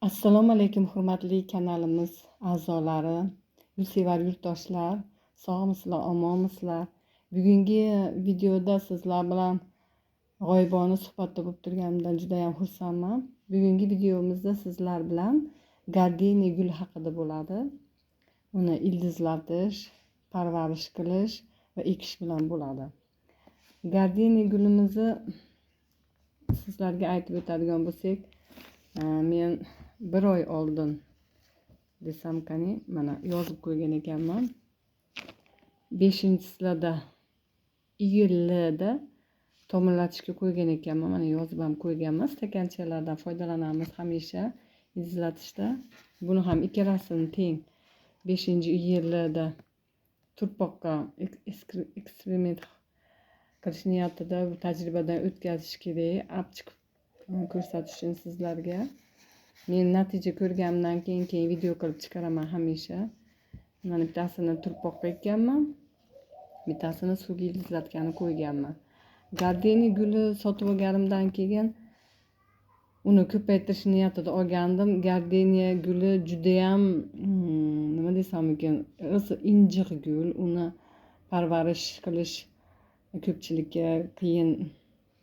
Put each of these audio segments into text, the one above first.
Assalomu alaykum hurmatli kanalimiz a'zolari, gulsevar yurtdoshlar, sog'misizlar, omonmisizlar? Bugungi videoda sizlar bilan g'oyibona suhbatda bo'lib turganimdan juda ham xursandman. Bugungi videomizda sizlar bilan gardeniya gul haqida bo'ladi. Uni ildizlatish, parvarish qilish va ekish bilan bo'ladi. Gardeniya gulimizni sizlarga aytib o'tadigan bo'lsak, men 1 oy oldin desam qani, mana yozib qo'ygan ekanman. 5-sida iyulda tomirlatishga qo'ygan ekanman. Mana yozib ham qo'yganman. Stakanchalardan foydalanamiz hamisha ildizlatishda. Buni ham ikkalasini teng 5-iyulda turpoqqa eksperiment qilish niyatida tajribadan o'tkazish kerak. Olib chiqib ko'rsatish uchun sizlarga. Men natija ko'rganimdan keyin video qilib chiqaraman hamisha. Mana bittasini turpoqqa ekkanman, bittasini suvga ildizlatgani qo'yganman. Gardeniya guli sotib olganimdan keyin uni ko'paytirish niyatida olgandim. Gardeniya guli juda ham nima desam ekan, o'zi injiq gul. Uni parvarish qilish ko'pchilikka qiyin,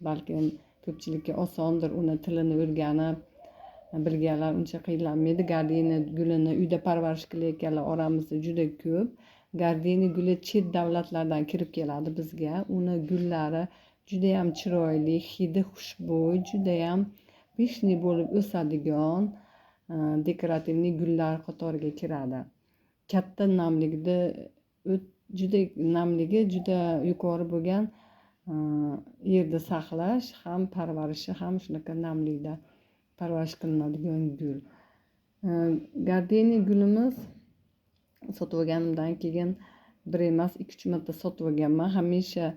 balkim ko'pchilikka osondir. Uni tilini o'rganib bilganlar uncha qiynalmaydi. Gardeniya gulini uyda parvarish qilayotganlar oramizda juda ko'p. Gardeniya guli chet davlatlardan kirib keladi bizga. Uni gullari juda ham chiroyli, hidi xushbo'y, juda ham vishniy bo'lib o'sadigan dekorativniy gullar qatoriga kiradi. Katta namlikda namligi juda yuqori bo'lgan yerda saqlash ham parvarishi ham shunaqa namlikda parvarish qilinadigan gul. Gardeniya gulimiz sotib olganimdan keyin 1 emas 2-3 marta sotib olganman. Hamisha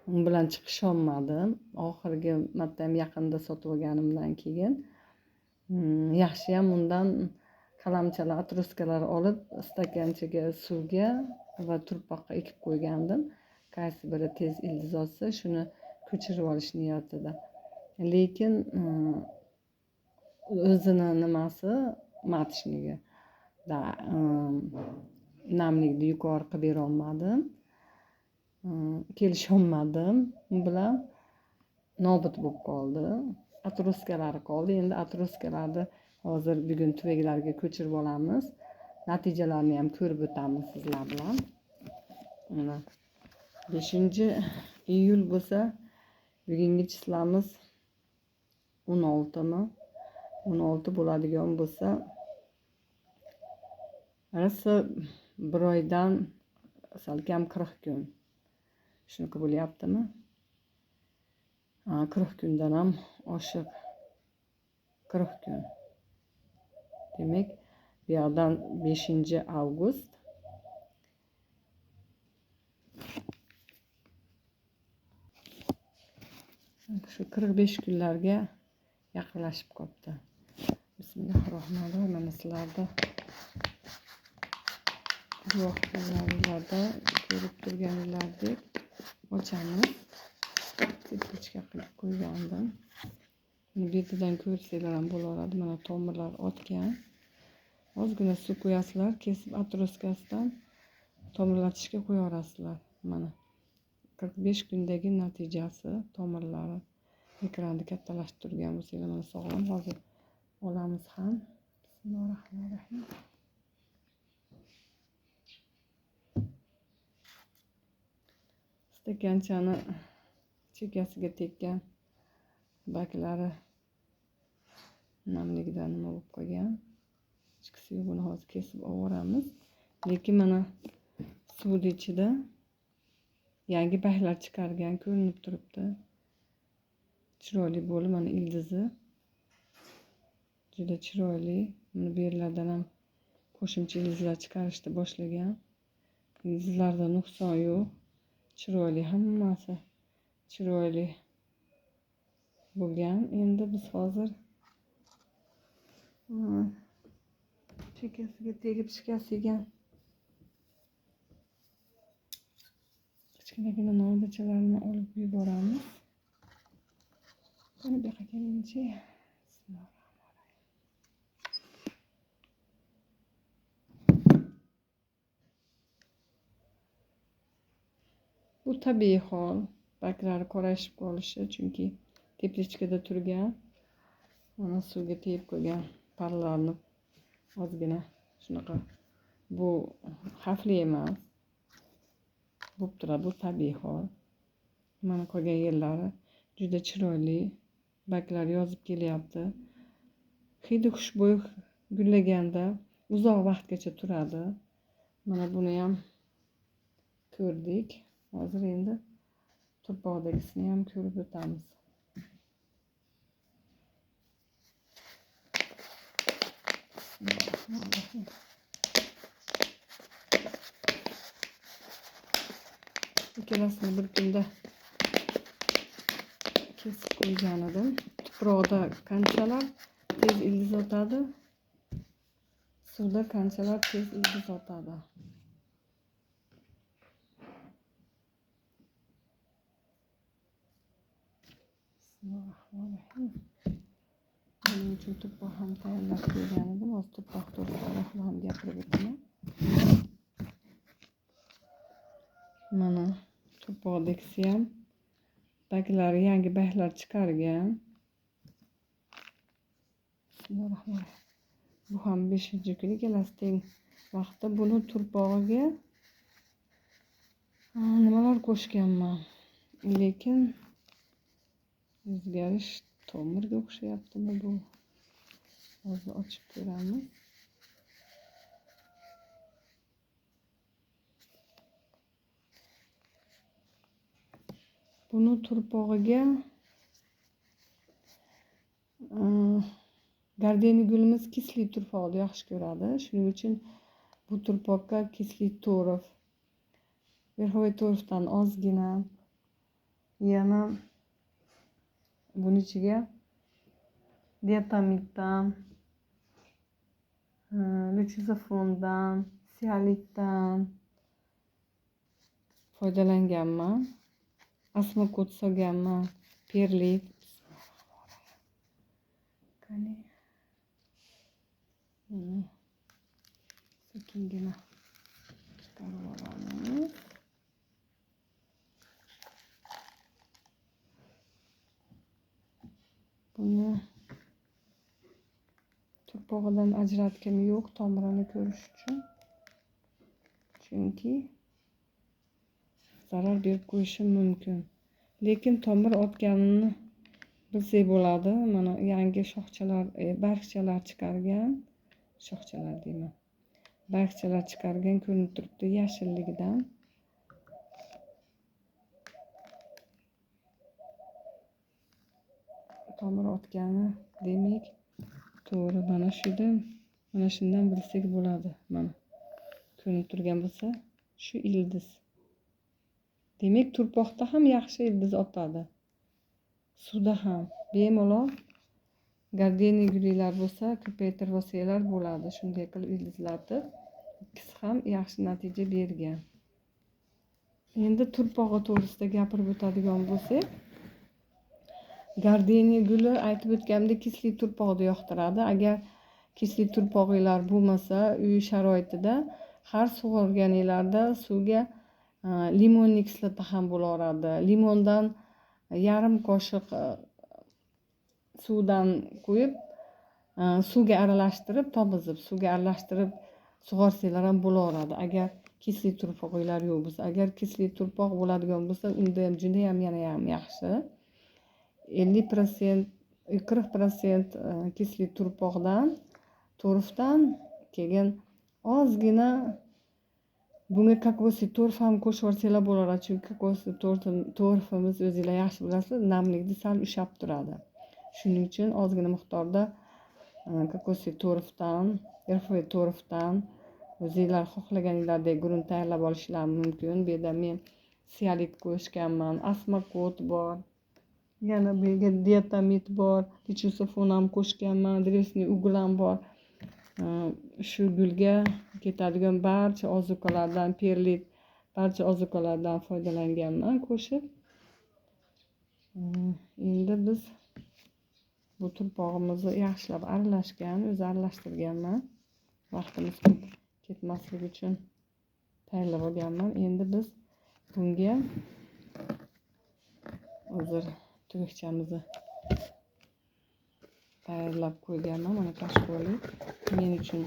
u bilan chiqisholmadim. Oxirgi marta ham yaqinda sotib olganimdan keyin yaxshi ham undan qalamchalar, atroskalar olib stakanchaga suvga va turpoqqa ekib qo'ygandim. Qaysi biri tez ildiz olsa shuni ko'chirib olish niyatida. Lekin o'zini nimasi matishnigi namlikni yuqori qilib bera olmadim. Kelisholmadim. U bilan nobud bo'lib qoldi. Atroskalari qoldi. Endi atroskalarni hozir bugun tuvaklarga ko'chirib olamiz. Natijalarini ham ko'rib o'tamiz sizlar bilan. Mana 5-iyul bo'lsa, bugungi chislamiz 16mi? 16 bo'ladigan bo'lsa, rosa 1 oydan salkam 40 kun. Shunaqa bo'lyaptimi? 40 kundan ham oshiq. 40 kun. Demak, bu yoqdan 5-avgust shu 45 kunlarga yaqinlashib qolibdi. Bismillahirrohmanirrohim. Mana sizlarda guvohlarda ko'rib turganlaridek ochamiz. Tepkichka qilib qo'ygandim. Buni betidan ko'rsanglar ham bo'laveradi. Mana tomirlar otgan. Ozgina suv qo'yasizlar, kesib atroskasidan tomirlatishga qo'yaverasizlar. Mana 45 kundagi natijasi tomirlari. Ekronni kattalashtirgan bo'lsanglar mana sog'lom. Hozir olamiz ham. Bismillahirrohmanirrohim. Stakanchani chekkasiga tekkan baklari namligidan nima bo'lib qolgan. Ichkisiga buni hozir kesib olamiz. Lekin mana suvni ichida yangi baklar chiqargan ko'rinib turibdi. Chiroyli bo'lib, mana ildizi juda chiroyli. Buni bu yerlardan ham qo'shimcha ildizlar chiqarishni boshlagan. Ildizlarda nuqson yo'q. Chiroyli, hammasi chiroyli bo'lgan. Endi biz hozir chekkasiga tegib shikast yegan kichkinagina novdachalarni olib yuboramiz. Qani bu yoqqa keling-chi. Bismillahirrohmanirrohim. Bu tabiiy hol. Barglari qorayishib qolishi, chunki teplичкада turgan. Mana suvga tegib qo'ygan parlarni ozgina shunaqa. Bu xavfli emas. Bo'lib turadi, bu tabiiy hol. Mana qolgan yerlari juda chiroyli. Barglari yozib kelyapti. Hidi xushbo'y gullaganda uzoq vaqtgacha turadi. Mana buni ham ko'rdik. Hozir endi turpoqdagisini ham ko'rib o'tamiz. Ikkalasini bir kunda kesib qo'ygan edim. Tuproqda qanchalar tez ildiz otadi, suvda qanchalar tez ildiz otadi. Buning uchun tuproq ham tayyorlab qo'ygan edim. Hozir tuproq to'g'risida ham gapirib o'taman. Mana tuproqdagisi ham barglari yangi barglar chiqargan. Bu ham 5-kuni kelasi teng vaqtda buni turpog'iga nimalar qo'shganman. Lekin o'zgarish tomirga o'xshayaptimi bu? Hozir ochib ko'ramiz. Buni turpog'iga gardeniya gulimiz kisli turpoqni yaxshi ko'radi. Shuning uchun bu turpoqqa kisli to'rif, verxovoy to'rifdan ozgina, yana buning ichiga diatomiddan, lechitofondan, sialitdan foydalanganman. Asmakot solganman, perlit. Sekingina chiqarib olamiz. Buni turpog'idan ajratgim yo'q, tomirini ko'rish uchun. Chunki zarar berib qo'yishi mumkin. Lekin tomir otganini bilsak bo'ladi. Mana yangi shoxchalar, bargchalar chiqargan. Shoxchalar deyman. Bargchalar chiqargan ko'rinib turibdi yashilligidan. Tomir otgani demak, to'g'ri mana shudan, mana shundan bilsak bo'ladi. Mana ko'rinib turgan bo'lsa, shu ildiz. Demak, turpoqda ham yaxshi ildiz otadi. Suvda ham bemalol gardeniya gullar bo'lsa, ko'paytirib olsanglar bo'ladi. Shunday qilib ildizlatib, ikkisi ham yaxshi natija bergan. Endi turpog'i to'g'risida gapirib o'tadigan bo'lsak, gardeniya guli aytib o'tganimdek kisli turpoqni yoqtiradi. Agar kisli turpog'inglar bo'lmasa, uy sharoitida har sug'organinglarda suvga limonli kislota ham bo'laveradi. Limondan yarim qoshiq suvdan qo'yib, suvga aralashtirib, tomizib, suvga aralashtirib sug'orsanglar ham bo'laveradi. Agar kisli turpog'inglar yo'q bo'lsa, agar kisli turpoq bo'ladigan bo'lsa, unda ham juda ham yana ham yaxshi. 50%, 40% kisli turpoqdan, to'rifdan keyin ozgina bunga kokosli to'rif ham qo'shib yuborsanglar bo'laveradi. Chunki kokosli to'rifimiz o'zinglar yaxshi bilasizlar, namlikni sal ushlab turadi. Shuning uchun ozgina miqdorda kokosli to'rifdan, verxovoy to'rifdan o'zinglar xohlaganinglardek gurun tayyorlab olishingiz mumkin. Bu yerda men sialit qo'shganman, asmakot bor. Yana bu yerga diatomid bor, lechitofon ham qo'shganman, dresniy ugl ham bor. Shu gulga ketadigan barcha ozuqalardan, perlit, barcha ozuqalardan foydalanganman qo'shib. Endi biz bu turpog'imizni yaxshilab aralashgan, o'zi aralashtirganman. Vaqtimiz ko'p ketmasligi uchun tayyorlab olganman. Endi biz bunga hozir tugukchamizni tayyorlab qo'yganman. Mana kashkoli men uchun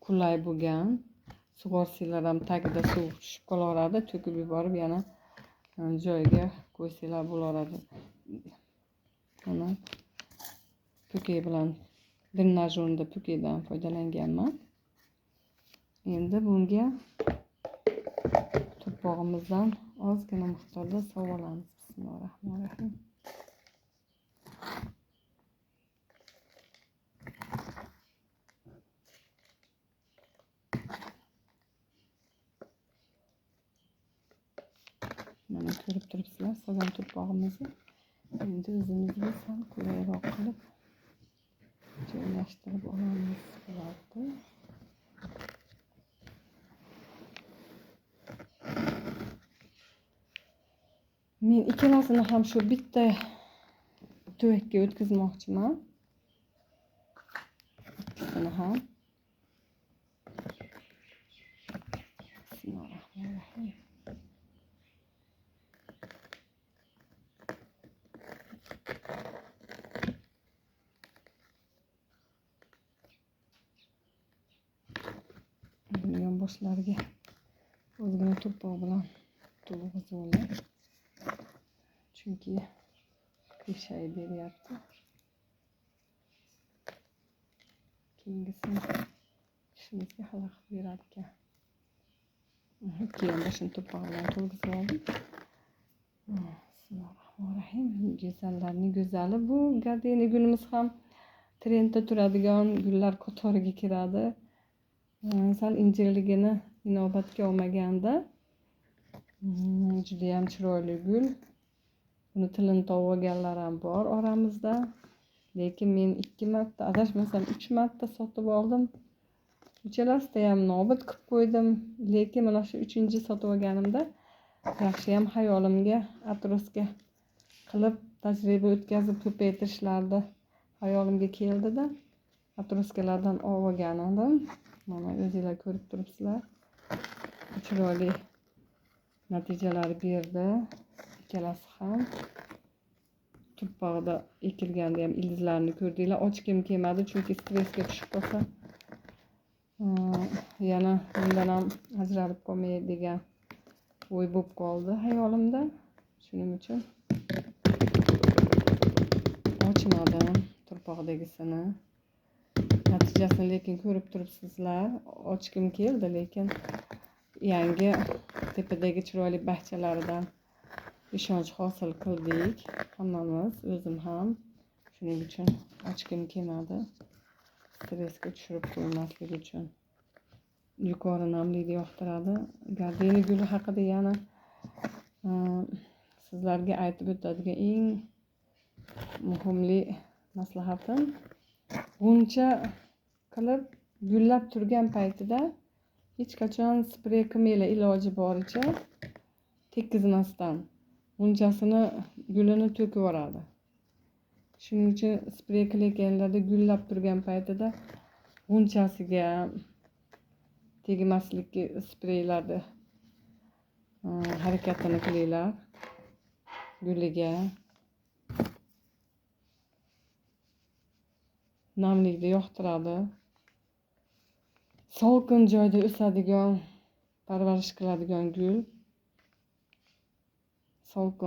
qulay bo'lgan. Sug'orsanglar ham tagida suv tushib qolaveradi. To'kib yuborib yana joyiga qo'ysanglar bo'laveradi. Mana po'key bilan drenajyorda po'keydan foydalanganman. Endi bunga to'pog'imizdan ozgina miqdorda suv olamiz. Bismillahirrohmanirrohim. Mana ko'rib turibsizlar, so'gan to'pog'imizni. Endi o'zimizga ham qulayroq qilib joylashtirib olamiz. Men ikkalasini ham shu bitta tuvakka o'tkazmoqchiman. Ikkisini ham. Bismillahirrohmanirrohim. Yonboshlariga ozgina to'ppoq bilan to'g'izib olay. Chunki qiyshayib beryapti. Keyingisini ishimizga xalaqit beradi ekan. Ikki yonboshini to'ppoq bilan to'g'izib oldim. Bismillahirrohmanirrohim. Go'zallarning go'zali bu gardeniya gulimiz ham trendda turadigan gullar qatoriga kiradi. Sal injiqligini inobatga olmaganda juda ham chiroyli gul. Buni tilini topganlar ham bor oramizda. Lekin men 2 marta, adashmasam 3 marta sotib oldim. Uchalasida ham nobud qilib qo'ydim. Lekin mana shu 3-chi sotib olganimda yaxshi ham hayolimga atrosga qilib tajriba o'tkazib ko'paytirishlardi. Hayolimga keldida atroskalardan olgan edim. Mana o'zingizlar ko'rib turibsizlar. Chiroyli natijalar berdi. Ikkalasi ham tuppog'ida ekilganda ham ildizlarini ko'rdinglar. Ochgim kelmadi chunki stressga tushib qolsa yana bundan ham ajralib qolmay degan o'y bo'lib qoldi hayolimda. Shuning uchun ochmadim tuppog'idagisini. Natijasini lekin ko'rib turibsizlar. Ochgim keldi lekin yangi tepadagi chiroyli bahchalaridan ishonch hosil qildik. Hammamiz, o'zim ham. Shuning uchun ochgim kelmadi. Stressga tushirib qo'ymaslik uchun. Yuqori namlikni yoqtiradi. Gardeniya guli haqida yana sizlarga aytib o'tadigan eng muhimli maslahatim, buncha qilib gullab turgan paytida hech qachon sprey qilmanglar, iloji boricha tekizmasdan. Bunchasini gulini to'kib yuboradi. Shuning uchun sprey qilayotganlarda gullab turgan paytida bunchasiga tegmaslikka spreylarni harakatini qilinglar. Guliga namlikni yoqtiradi. Sovuq joyda o'sadigan, parvarish qiladigan gul. Sovuq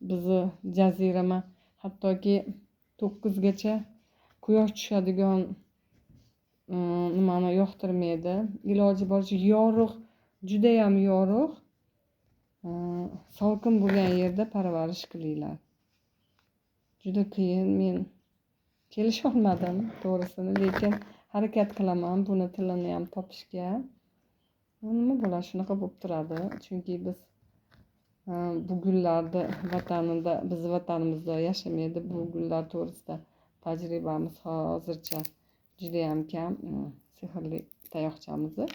bizni jazirama, hattoki 9 gacha quyosh tushadigan nimani yoqtirmaydi. Iloji boricha yorug', juda ham yorug', sovuq bo'lgan yerda parvarish qilinglar. Juda qiyin, men kelisha olmadim to'g'risini, lekin harakat qilaman buni tilini ham topishga. Nima bo'ladi, shunaqa bo'lib turadi. Chunki biz bu gullarni vatanida, biz vatanimizda yashamaydi. Bu gullar to'g'risida tajribamiz hozircha juda ham kam. Sehrli tayoqchamizni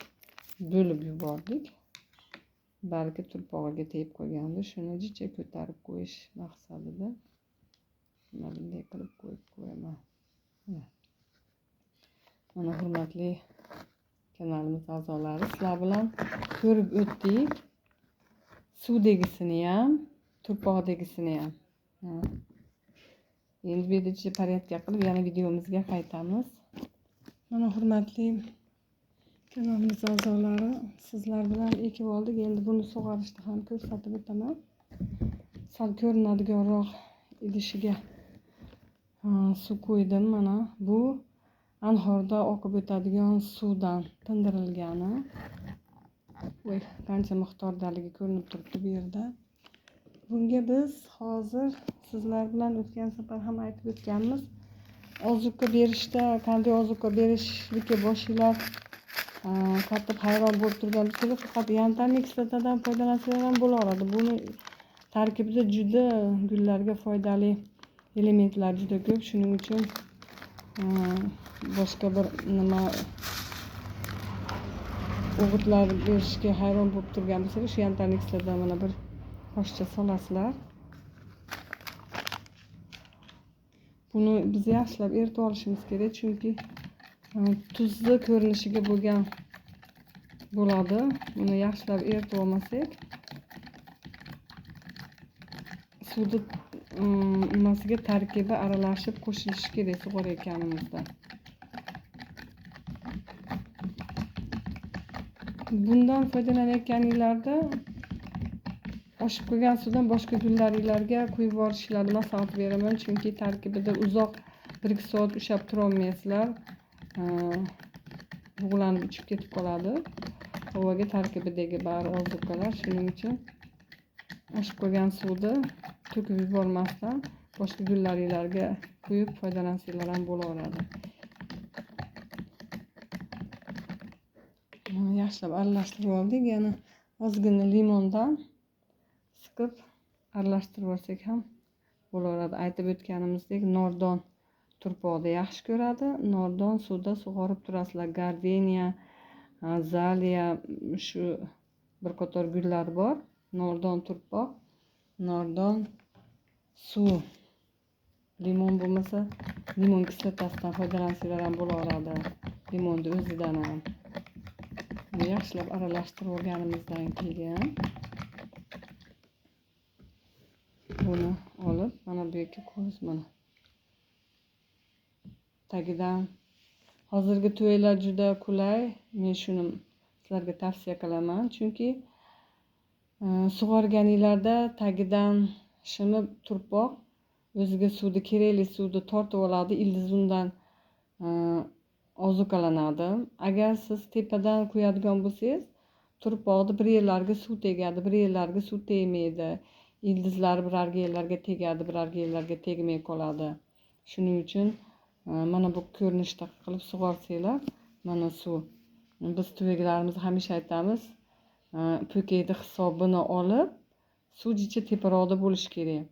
bo'lib yubordik. Balki turpog'iga tegib qo'ygandi. Shuni jicha ko'tarib qo'yish maqsadida mana bunday qilib qo'yib qo'yaman. Mana hurmatli kanalimiz a'zolari, sizlar bilan ko'rib o'tdik. suvdagisini ham, turpoqdagisini ham. Endi bu yerda porядка qilib yana videomizga qaytamiz. Mana hurmatli kanalimiz a'zolari, sizlar bilan ekib oldik. Endi buni sug'orishni ham ko'rsatib o'taman. Sal ko'rinadiganroq idishiga suv qo'ydim. Mana bu anhorda oqib o'tadigan suvdan tindirilgani. Voy, qancha miqdordaligi ko'rinib turibdi bu yerda. Bunga biz hozir sizlar bilan o'tgan safar ham aytib o'tganmiz. Ozuqa berishda qanday ozuqa berishlikka boshinglar qattiq hayron bo'lib turgan bo'lsangiz, faqat yantarli kislotadan foydalansangiz ham bo'laveradi. Buni tarkibida juda gullarga foydali elementlar juda ko'p. Shuning uchun boshqa bir nima o'g'itlar berishga hayron bo'lib turgan bo'lsangiz, shu yantarli kislotadan mana bir qoshiqcha solasizlar. Buni biz yaxshilab eritib olishimiz kerak, chunki tuzli ko'rinishiga bo'ladi. Buni yaxshilab eritib olmasak, suvni nimasiga tarkibi aralashib qo'shilishi kerak sug'orayotganimizda. Bundan foydalanayotganinglarda oshib qolgan suvdan boshqa gullaringlarga quyib yuborishlarni maslahat beraman, chunki tarkibida uzoq 1-2 soat ushlab tura olmaysizlar. Bug'lanib ichib ketib qoladi. Havoga tarkibidagi bari ozuqalar. Shuning uchun oshib qolgan suvni to'kib yubormasdan boshqa gullaringlarga quyib foydalansanglar ham bo'laveradi. Yaxshilab aralashtirib oldik. Yana ozgina limondan siqib aralashtirib olsak ham bo'laveradi. Aytib o'tganimizdek, nordon turpoqni yaxshi ko'radi. Nordon suvda sug'orib turasizlar. Gardeniya, azaliya, shu bir qator gullar bor. Nordon turpoq, nordon suv. Limon bo'lmasa, limon kislotasidan foydalansanglar ham bo'laveradi. Limonni o'zidan ham. Yaxshilab aralashtirib olganimizdan keyin buni olib mana bu yerga qo'yamiz. Mana tagidan hozirgi to'ylar juda qulay. Men shuni sizlarga tavsiya qilaman, chunki sug'organinglarda tagidan shimib turpoq o'ziga suvni, kerakli suvni tortib oladi. Ildiz undan ozuqalanadi. Agar siz tepadan quyadigan bo'lsangiz, turpoqni bir yerlarga suv tegadi, bir yerlarga suv tegmaydi. Ildizlar birarga yerlarga tegadi, birarga yerlarga tegmay qoladi. Shuning uchun mana bu ko'rinishda qilib sug'orsanglar, mana suv. Biz tuyalarimiz hamisha aytamiz, po'kayni hisobini olib, suv jicha teparoqda bo'lishi kerak.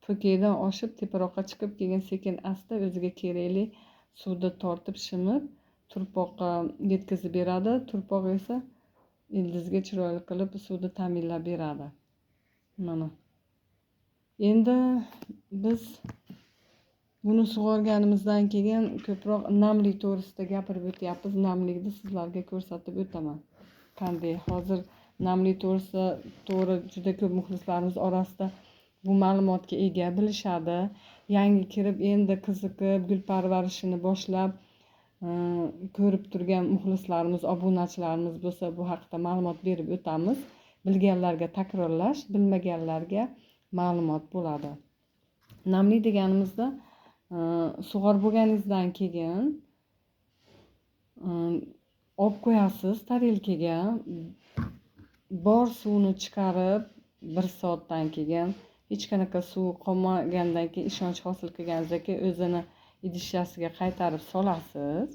Po'kaydan oshib teparoqqa chiqib keyin sekin asta o'ziga kerakli suvni tortib shimib turpoqqa yetkazib beradi. Turpoq esa ildizga chiroyli qilib suvni ta'minlab beradi. Mana. Endi biz buni sug'organimizdan keyin ko'proq namlik to'g'risida gapirib o'tyapmiz. Namlikni sizlarga ko'rsatib o'taman. Qanday hozir namlik to'g'risida to'g'ri juda ko'p muxlislarimiz orasida bu ma'lumotga ega, bilishadi. Yangi kirib endi qiziqib gul parvarishini boshlab ko'rib turgan muxlislarimiz, obunachilarimiz bo'lsa bu haqida ma'lumot berib o'tamiz. Bilganlarga takrorlash, bilmaganlarga ma'lumot bo'ladi. Namlik deganimizda sug'orib bo'lganingizdan keyin olib qo'yasiz tarelkaga. Bor suvni chiqarib 1 soatdan keyin hech qanaqa suv qolmagandan keyin ishonch hosil qilganingizdan keyin o'zini idishasiga qaytarib solasiz.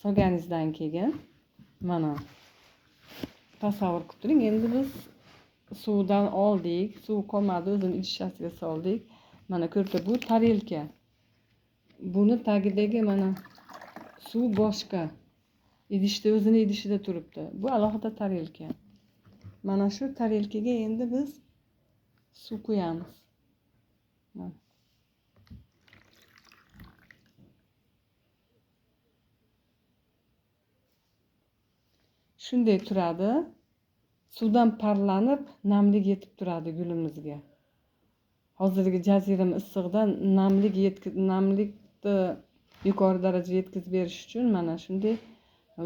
Solganingizdan keyin mana tasavvur qilib turing. Endi biz suvdan oldik, suv qolmadi, o'zini idishasiga soldik. Mana ko'rdi, bu tarelka. Buni tagidagi mana suv boshqa. Idishda o'zini idishida turibdi. Bu alohida tarelka. Mana shu tarelkaga endi biz suv quyamiz. Shunday turadi. suvdan parlanib namlik yetib turadi gulimizga. Hozirgi jazirama issiqda namlikni yuqori darajaga yetkazib berish uchun mana shunday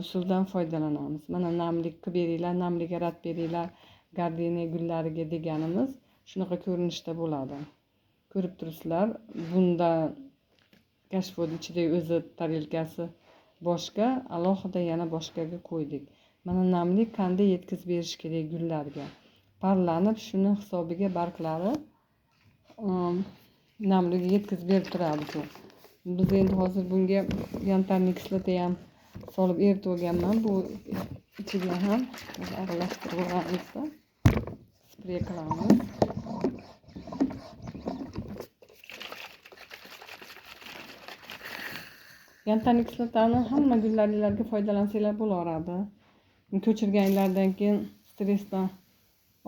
usuldan foydalanamiz. Mana namlik qilib beringlar, namlik yaratib beringlar gardeniya gullariga deganimiz shunaqa ko'rinishda bo'ladi. Ko'rib turibsizlar, bunda kashfod ichidagi o'zi tarelkasi boshqa, alohida yana boshqaga qo'ydik. Mana namlik qanday yetkazib berish kerak gullarga. Parlanib shuni hisobiga barglari namlik yetkazib berib turadi. Biz endi hozir bunga yantarniy kislota ham solib eritib olganman. Bu ichiga ham aralashtirib olganimizda sprey qilamiz. Yantarniy kislotani hamma gullaringlarga foydalansanglar bo'laveradi. Ko'chirganlardan keyin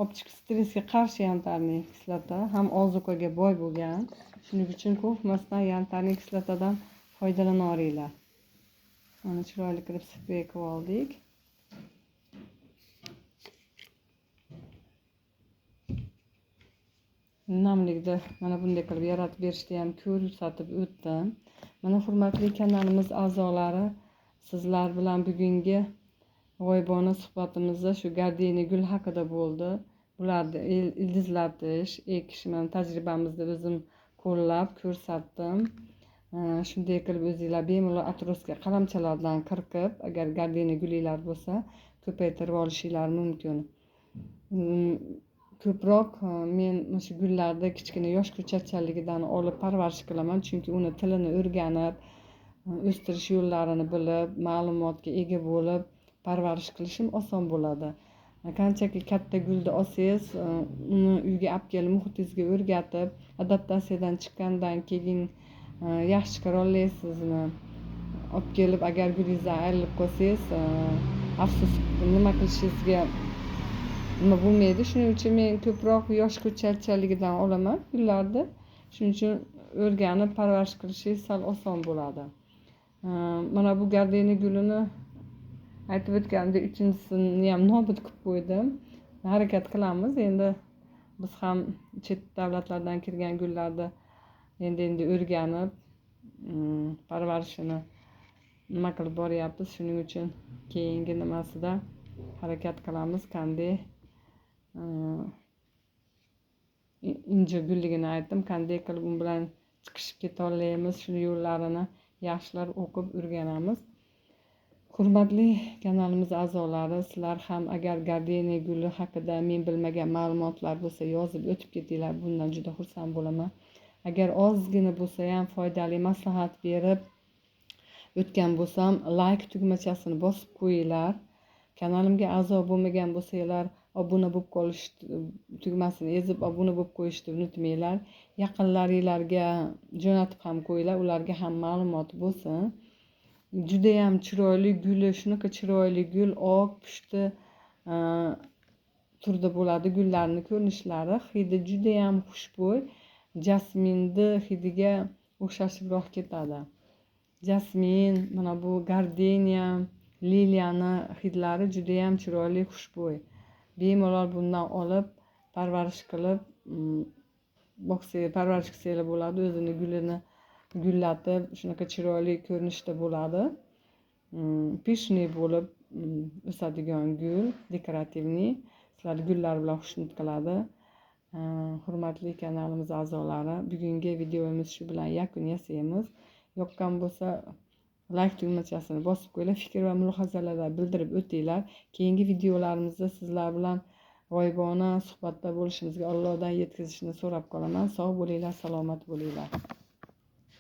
optik stressga qarshi yantarniy kislota ham ozuqaga boy bo'lgan. Shuning uchun qo'rqmasdan yantarniy kislotadan foydalanaveringlar. Mana chiroyli qilib sprey qilib oldik. Namlikni mana bunday qilib yaratib berishni ham ko'rsatib o'tdim. Mana hurmatli kanalimiz a'zolari, sizlar bilan bugungi g'oyibona suhbatimizda shu gardeniya gul haqida bo'ldi. Bularni ildizlatish, ekish men tajribamizda o'zim qo'llab ko'rsatdim. Shunday qilib o'zingizlar bemalol atrofga qalamchalardan qirqib, agar gardeniya gulinglar bo'lsa, ko'paytirib olishinglar mumkin. Ko'proq men shu gullarda kichkina yosh ko'chatchanligidan olib parvarish qilaman, chunki uni tilini o'rganib, o'stirish yo'llarini bilib, ma'lumotga ega bo'lib parvarish qilishim oson bo'ladi. Qanchaki katta gulni olsangiz, uni uyga olib kelib muhitingizga o'rgatib, adaptatsiyadan chiqqandan keyin yaxshi chiqara olasizmi? Olib kelib agar gulingizdan ayrilib qolsangiz, afsus nima qilishingizga nima bo'lmaydi. Shuning uchun men ko'proq yosh ko'chatchanligidan olaman gullarni. Shuning uchun o'rganib parvarish qilishingiz sal oson bo'ladi. Mana bu gardeniya gulini aytib o'tganimdek uchinchisini ham nobud qilib qo'ydim. Harakat qilamiz. Endi biz ham chet davlatlardan kirgan gullarni endi o'rganib parvarishini nima qilib boryapmiz. Shuning uchun keyingi nimasida harakat qilamiz, qanday inji gulligini aytdim, qanday qilib u bilan chiqishib keta olamiz, shuni yo'llarini yaxshilab o'qib o'rganamiz. Hurmatli kanalimiz a'zolari, sizlar ham agar gardeniya guli haqida men bilmagan ma'lumotlar bo'lsa yozib o'tib ketinglar, bundan juda xursand bo'laman. Agar ozgina bo'lsa ham foydali maslahat berib o'tgan bo'lsam, like tugmachasini bosib qo'yinglar. Kanalimga a'zo bo'lmagan bo'lsanglar, obuna bo'lib qolish tugmasini ezib obuna bo'lib qo'yishni unutmanglar. Yaqinlaringizga jo'natib ham qo'yinglar, ularga ham ma'lumot bo'lsin. Juda ham chiroyli guli, shunaqa chiroyli gul, oq, pushti turda bo'ladi gullarning ko'rinishlari. Hidi juda ham xushbo'y, jasminni hidiga o'xshashibroq ketadi. Jasmin, mana bu gardeniya, liliyani hidlari juda ham chiroyli, xushbo'y. Bemalol bundan olib parvarish qilib parvarish qilsanglar bo'ladi. O'zini gulini gullatib shunaqa chiroyli ko'rinishda bo'ladi. Pishniy bo'lib o'sadigan gul, dekorativniy. Sizlar gullar bilan xushnud qiladi. Hurmatli kanalimiz a'zolari, bugungi videomiz shu bilan yakun yasaymiz. Yoqqan bo'lsa like tugmachasini bosib qo'yinglar, fikr va mulohazalarni bildirib o'tinglar. Keyingi videolarimizda sizlar bilan g'oyibona suhbatda bo'lishimizga Allohdan yetkazishini so'rab qolaman. Sog' bo'linglar, salomat bo'linglar.